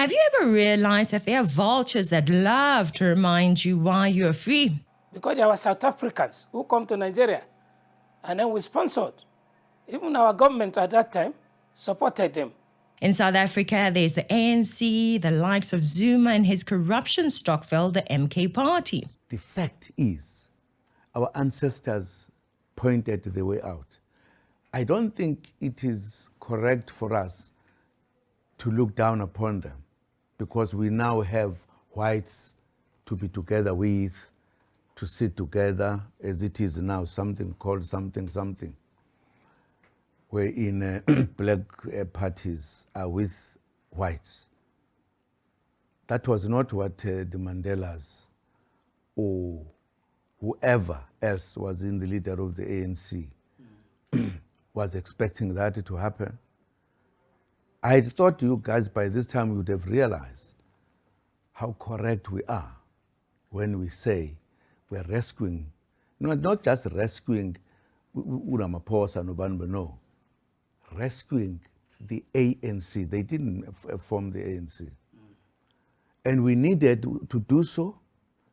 Have you ever realized that there are vultures that love to remind you why you are free? Because there were South Africans who come to Nigeria, and then we sponsored. Even our government at that time supported them. In South Africa, there's the ANC, the likes of Zuma and his corruption stockfell, the MK party. The fact is, our ancestors pointed the way out. I don't think it is correct for us to look down upon them because we now have whites to be together with, to sit together, as it is now, something called something, wherein black parties are with whites. That was not what the Mandelas or whoever else was in the leader of the ANC was expecting that to happen. I thought you guys by this time would have realized how correct we are when we say we're rescuing, not just rescuing Ramaphosa, no, rescuing the ANC. They didn't form the ANC. And we needed to do so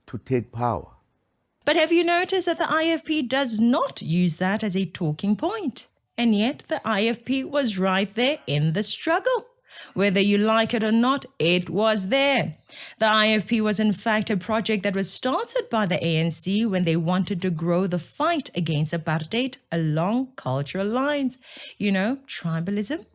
to take power. But have you noticed that the IFP does not use that as a talking point? And yet the IFP was right there in the struggle. Whether you like it or not, it was there. The IFP was in fact a project that was started by the ANC when they wanted to grow the fight against apartheid along cultural lines. You know, tribalism.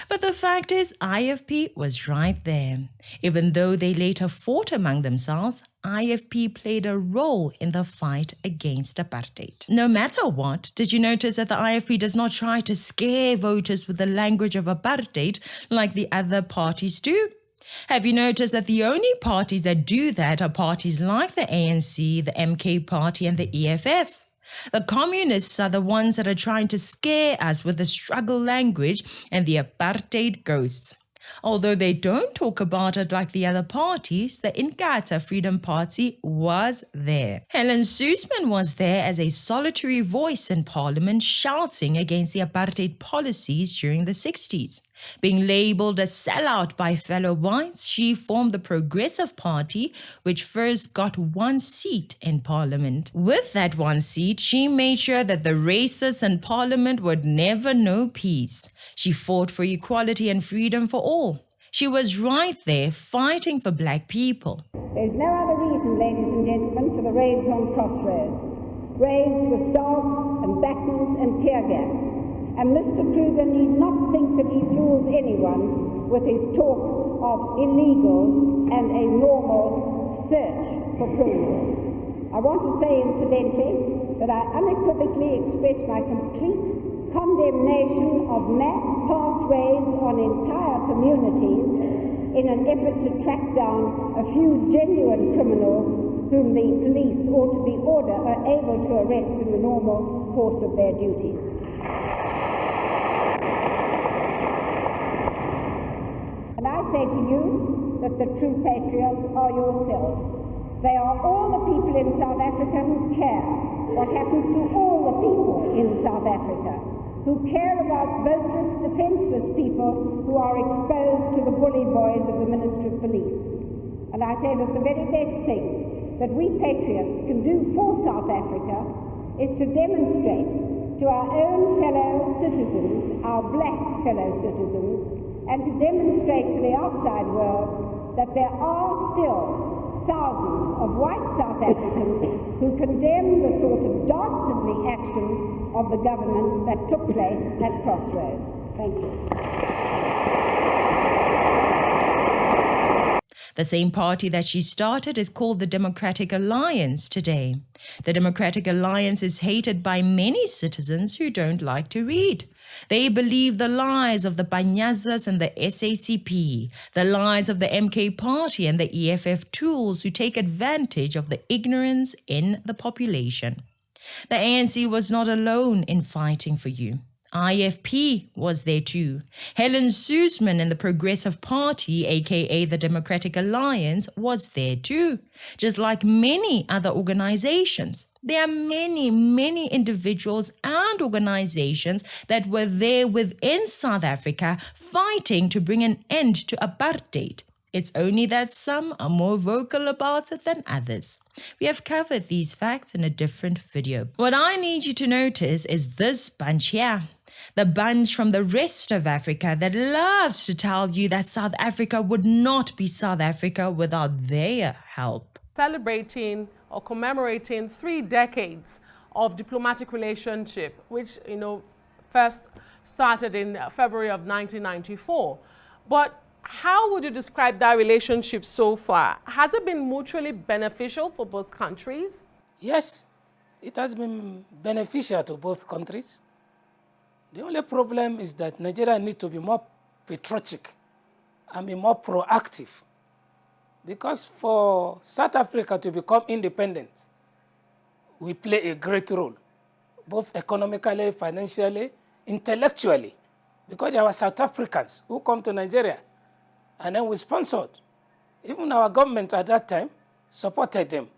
But the fact is, IFP was right there. Even though they later fought among themselves, IFP played a role in the fight against apartheid. No matter what, did you notice that the IFP does not try to scare voters with the language of apartheid like the other parties do? Have you noticed that the only parties that do that are parties like the ANC, the MK party, and the EFF? The communists are the ones that are trying to scare us with the struggle language and the apartheid ghosts. Although they don't talk about it like the other parties, the Inkatha Freedom Party was there. Helen Suzman was there as a solitary voice in Parliament shouting against the apartheid policies during the 60s. Being labelled a sellout by fellow whites, she formed the Progressive Party, which first got one seat in Parliament. With that one seat, she made sure that the racists in Parliament would never know peace. She fought for equality and freedom for all. She was right there fighting for black people. There's no other reason, ladies and gentlemen, for the raids on Crossroads. Raids with dogs and batons and tear gas. And Mr. Kruger need not think that he fools anyone with his talk of illegals and a normal search for criminals. I want to say, incidentally, that I unequivocally express my complete condemnation of mass pass raids on entire communities in an effort to track down a few genuine criminals whom the police ought to be able to arrest in the normal course of their duties. And I say to you that the true patriots are yourselves. They are all the people in South Africa who care what happens to all the people in South Africa, who care about voteless, defenseless people who are exposed to the bully boys of the Ministry of Police. And I say that the very best thing that we patriots can do for South Africa is to demonstrate to our own fellow citizens, our black fellow citizens, and to demonstrate to the outside world that there are still thousands of white South Africans who condemn the sort of dastardly action of the government that took place at Crossroads. Thank you. The same party that she started is called the Democratic Alliance today. The Democratic Alliance is hated by many citizens who don't like to read. They believe the lies of the Panyazas and the SACP, the lies of the MK party and the EFF tools who take advantage of the ignorance in the population. The ANC was not alone in fighting for you. IFP was there too. Helen Suzman in the Progressive Party, aka the Democratic Alliance, was there too. Just like many other organizations. There are many individuals and organizations that were there within South Africa fighting to bring an end to apartheid. It's only that some are more vocal about it than others. We have covered these facts in a different video. What I need you to notice is this bunch here. The bunch from the rest of Africa that loves to tell you that South Africa would not be South Africa without their help. Celebrating or commemorating 3 decades of diplomatic relationship, which, first started in February of 1994. But how would you describe that relationship so far? Has it been mutually beneficial for both countries? Yes, it has been beneficial to both countries. The only problem is that Nigeria needs to be more patriotic and be more proactive. Because for South Africa to become independent, we play a great role, both economically, financially, intellectually. Because there were South Africans who come to Nigeria, and then we sponsored. Even our government at that time supported them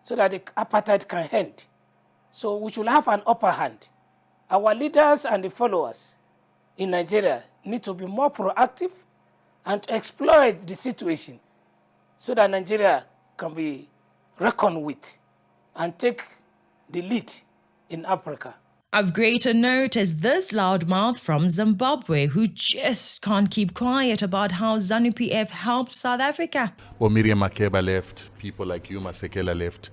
so that the apartheid can end. So we should have an upper hand. Our leaders and the followers in Nigeria need to be more proactive and to exploit the situation so that Nigeria can be reckoned with and take the lead in Africa. Of greater note is this loudmouth from Zimbabwe who just can't keep quiet about how ZANU-PF helped South Africa. When Miriam Makeba left, people like Yuma Sekela left,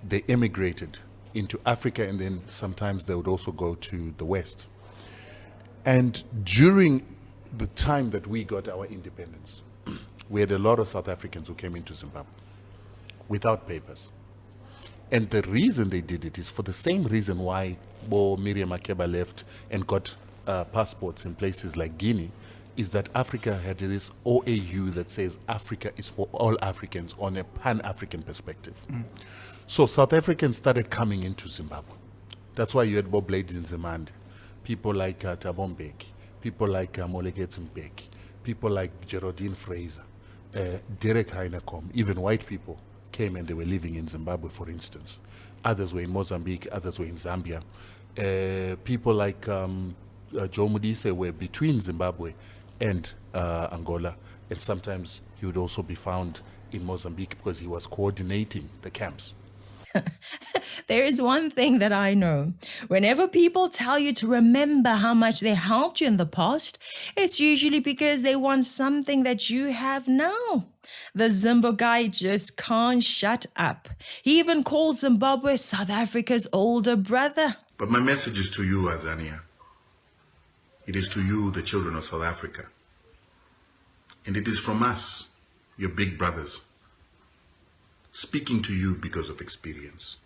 they emigrated into Africa, and then sometimes they would also go to the West. And during the time that we got our independence, we had a lot of South Africans who came into Zimbabwe without papers. And the reason they did it is for the same reason why Miriam Makeba left and got passports in places like Guinea, is that Africa had this OAU that says Africa is for all Africans on a pan-African perspective. So South Africans started coming into Zimbabwe. That's why you had Bob Lady Nzimande, people like Thabo Mbeki, people like Moleget Mbeki, people like Geraldine Fraser, Derek Heinekom, even white people came and they were living in Zimbabwe, for instance. Others were in Mozambique, others were in Zambia. People like Joe Modise were between Zimbabwe and Angola, and sometimes he would also be found in Mozambique because he was coordinating the camps. There is one thing that I know. Whenever people tell you to remember how much they helped you in the past, it's usually because they want something that you have now. The Zimbo guy just can't shut up. He even calls Zimbabwe South Africa's older brother. But my message is to you, Azania. It is to you, the children of South Africa. And it is from us, your big brothers, speaking to you because of experience.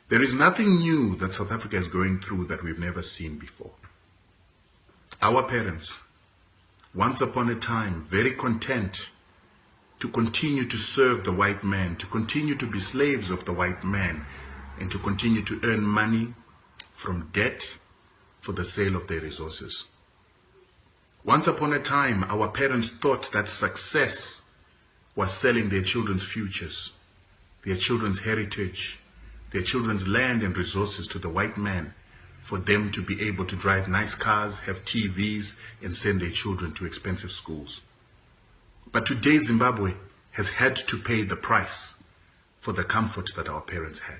There is nothing new that South Africa is going through that we've never seen before. Our parents, once upon a time, very content to continue to serve the white man, to continue to be slaves of the white man, and to continue to earn money from debt for the sale of their resources. Once upon a time, our parents thought that success was selling their children's futures, their children's heritage, their children's land and resources to the white man for them to be able to drive nice cars, have TVs, and send their children to expensive schools. But today, Zimbabwe has had to pay the price for the comfort that our parents had.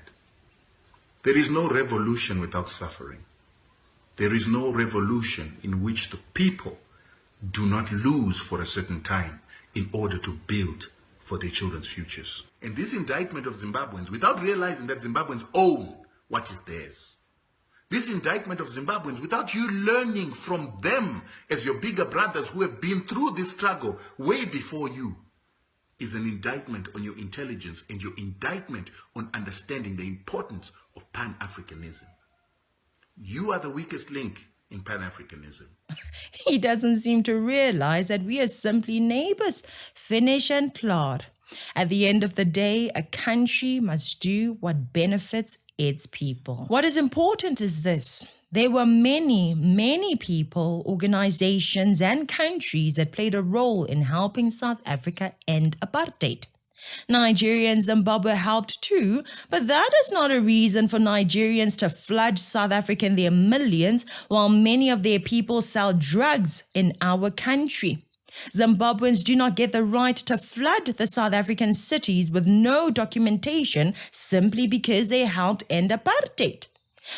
There is no revolution without suffering. There is no revolution in which the people do not lose for a certain time in order to build for their children's futures. And this indictment of Zimbabweans, without realizing that Zimbabweans own what is theirs, this indictment of Zimbabweans, without you learning from them as your bigger brothers who have been through this struggle way before you, is an indictment on your intelligence and your indictment on understanding the importance of Pan-Africanism. You are the weakest link in Pan-Africanism. He doesn't seem to realize that we are simply neighbors, finish and claude. At the end of the day, a country must do what benefits its people. What is important is this. There were many people, organizations, and countries that played a role in helping South Africa end apartheid. Nigeria and Zimbabwe helped too, but that is not a reason for Nigerians to flood South Africa in their millions while many of their people sell drugs in our country. Zimbabweans do not get the right to flood the South African cities with no documentation simply because they helped end apartheid.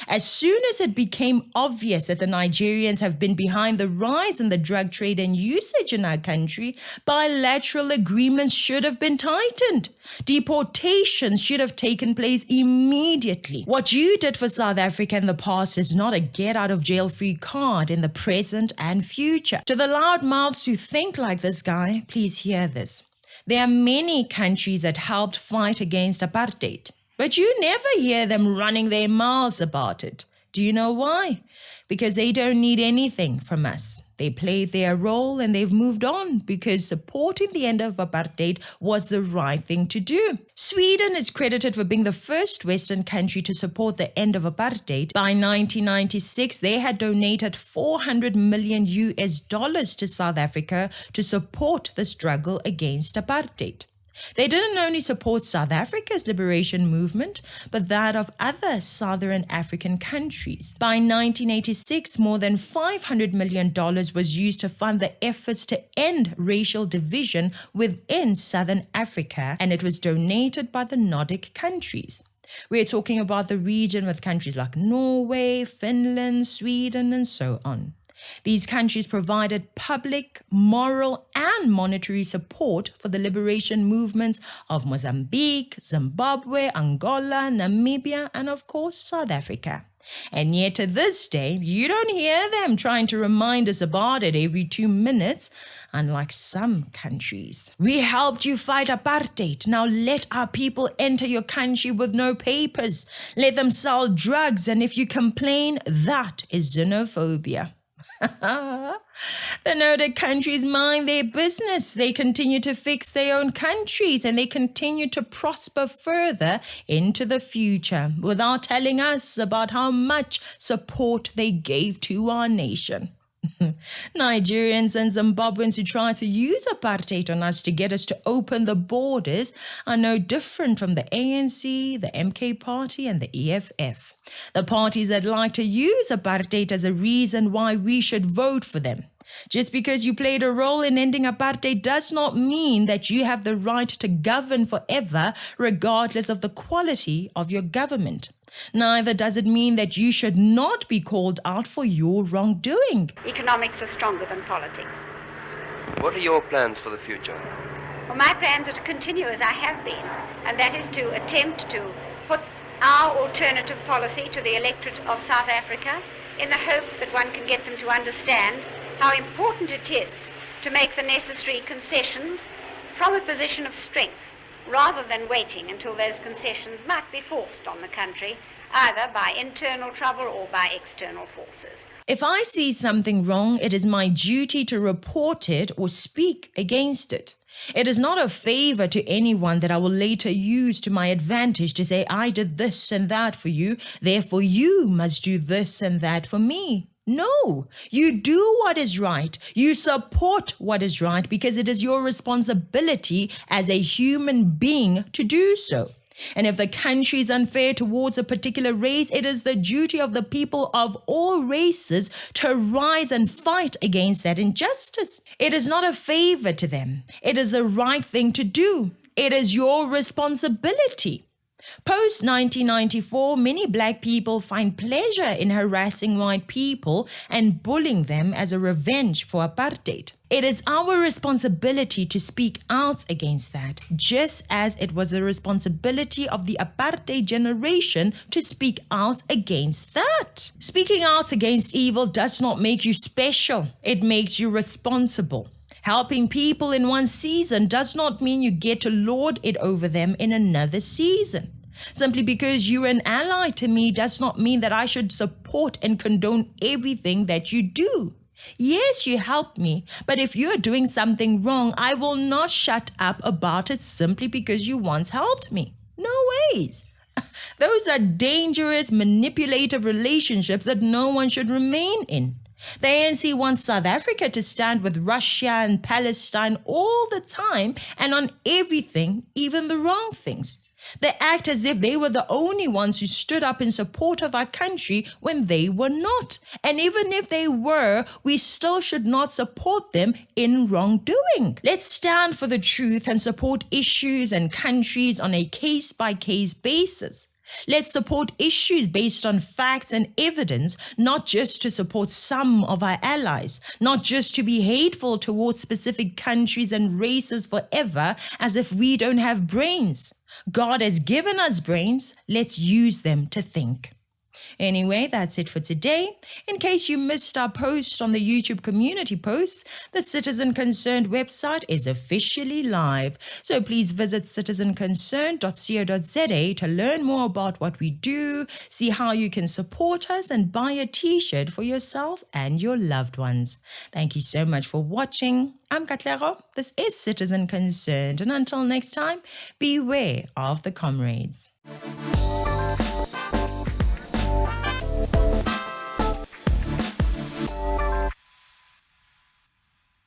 As soon as it became obvious that the Nigerians have been behind the rise in the drug trade and usage in our country, bilateral agreements should have been tightened. Deportations should have taken place immediately. What you did for South Africa in the past is not a get-out-of-jail-free card in the present and future. To the loudmouths who think like this guy, please hear this. There are many countries that helped fight against apartheid. But you never hear them running their mouths about it. Do you know why? Because they don't need anything from us. They played their role and they've moved on because supporting the end of apartheid was the right thing to do. Sweden is credited for being the first Western country to support the end of apartheid. By 1996, they had donated $400 million to South Africa to support the struggle against apartheid. They didn't only support South Africa's liberation movement, but that of other Southern African countries. By 1986, more than $500 million was used to fund the efforts to end racial division within Southern Africa, and it was donated by the Nordic countries. We're talking about the region with countries like Norway, Finland, Sweden, and so on. These countries provided public, moral, and monetary support for the liberation movements of Mozambique, Zimbabwe, Angola, Namibia, and of course, South Africa. And yet to this day, you don't hear them trying to remind us about it every 2 minutes, unlike some countries. We helped you fight apartheid. Now let our people enter your country with no papers. Let them sell drugs, and if you complain, that is xenophobia. The Nordic countries mind their business. They continue to fix their own countries and they continue to prosper further into the future without telling us about how much support they gave to our nation. Nigerians and Zimbabweans who try to use apartheid on us to get us to open the borders are no different from the ANC, the MK Party, and the EFF. The parties that like to use apartheid as a reason why we should vote for them. Just because you played a role in ending apartheid does not mean that you have the right to govern forever, regardless of the quality of your government. Neither does it mean that you should not be called out for your wrongdoing. Economics are stronger than politics. What are your plans for the future? Well, my plans are to continue as I have been, and that is to attempt to put our alternative policy to the electorate of South Africa in the hope that one can get them to understand how important it is to make the necessary concessions from a position of strength, rather than waiting until those concessions might be forced on the country, either by internal trouble or by external forces. If I see something wrong, it is my duty to report it or speak against it. It is not a favor to anyone that I will later use to my advantage to say, I did this and that for you, therefore you must do this and that for me. No, you do what is right. You support what is right because it is your responsibility as a human being to do so. And if the country is unfair towards a particular race, it is the duty of the people of all races to rise and fight against that injustice. It is not a favor to them. It is the right thing to do. It is your responsibility. Post-1994, many black people find pleasure in harassing white people and bullying them as a revenge for apartheid. It is our responsibility to speak out against that, just as it was the responsibility of the apartheid generation to speak out against that. Speaking out against evil does not make you special. It makes you responsible. Helping people in one season does not mean you get to lord it over them in another season. Simply because you're an ally to me does not mean that I should support and condone everything that you do. Yes, you help me, but if you're doing something wrong, I will not shut up about it simply because you once helped me. No ways. Those are dangerous, manipulative relationships that no one should remain in. The ANC wants South Africa to stand with Russia and Palestine all the time and on everything, even the wrong things. They act as if they were the only ones who stood up in support of our country when they were not. And even if they were, we still should not support them in wrongdoing. Let's stand for the truth and support issues and countries on a case-by-case basis. Let's support issues based on facts and evidence, not just to support some of our allies, not just to be hateful towards specific countries and races forever as if we don't have brains. God has given us brains. Let's use them to think. Anyway, that's it for today. In case you missed our post on the YouTube community posts, the Citizen Concerned website is officially live. So please visit citizenconcerned.co.za to learn more about what we do, see how you can support us, and buy a t-shirt for yourself and your loved ones. Thank you so much for watching. I'm Katlego. This is Citizen Concerned. And until next time, beware of the comrades.